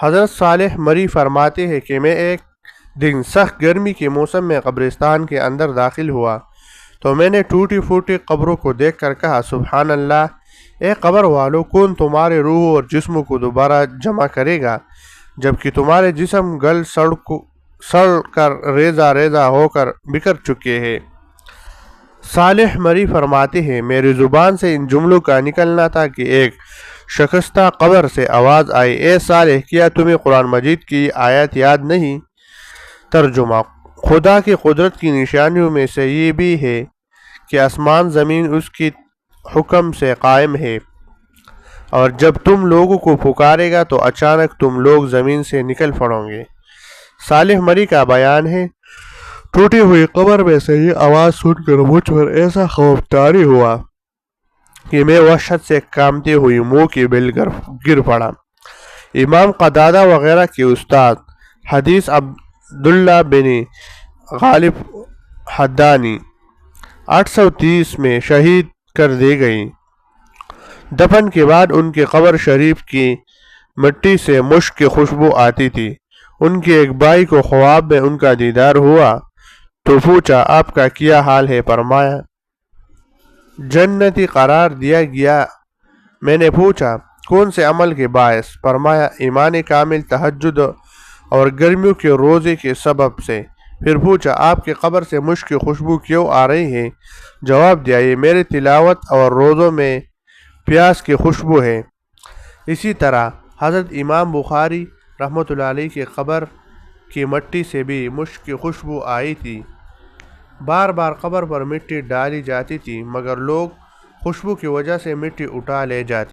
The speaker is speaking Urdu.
حضرت صالح مری فرماتے ہیں کہ میں ایک دن سخت گرمی کے موسم میں قبرستان کے اندر داخل ہوا تو میں نے ٹوٹی پھوٹی قبروں کو دیکھ کر کہا سبحان اللہ، اے قبر والو، کون تمہارے روح اور جسم کو دوبارہ جمع کرے گا جبکہ تمہارے جسم گل سڑ کر ریزہ ریزہ ہو کر بکھر چکے ہیں۔ صالح مری فرماتے ہیں میری زبان سے ان جملوں کا نکلنا تھا کہ ایک شکستہ قبر سے آواز آئی، اے صالح، کیا تمہیں قرآن مجید کی آیت یاد نہیں؟ ترجمہ: خدا کی قدرت کی نشانیوں میں سے یہ بھی ہے کہ آسمان زمین اس کی حکم سے قائم ہے، اور جب تم لوگوں کو پکارے گا تو اچانک تم لوگ زمین سے نکل پڑو گے۔ صالح مری کا بیان ہے، ٹوٹی ہوئی قبر میں سے یہ آواز سن کر مجھ پر ایسا خوف طاری ہوا کہ میں وحشت سے کانپتی ہوئی منہ کی بل گر پڑا۔ امام قتادہ وغیرہ کے استاد حدیث عبداللہ بن غالب حدانی 830 میں شہید کر دی گئی۔ دفن کے بعد ان کی قبر شریف کی مٹی سے مشک کی خوشبو آتی تھی۔ ان کے ایک بھائی کو خواب میں ان کا دیدار ہوا تو پوچھا آپ کا کیا حال ہے؟ فرمایا جنتی قرار دیا گیا۔ میں نے پوچھا کون سے عمل کے باعث؟ فرمایا ایمان کامل، تہجد اور گرمیوں کے روزے کے سبب سے۔ پھر پوچھا آپ کی قبر سے مشک کی خوشبو کیوں آ رہی ہے؟ جواب دیا یہ میری تلاوت اور روزوں میں پیاس کی خوشبو ہے۔ اسی طرح حضرت امام بخاری رحمۃ اللہ علیہ کی قبر کی مٹی سے بھی مشک کی خوشبو آئی تھی۔ بار بار قبر پر مٹی ڈالی جاتی تھی مگر لوگ خوشبو کی وجہ سے مٹی اٹھا لے جاتے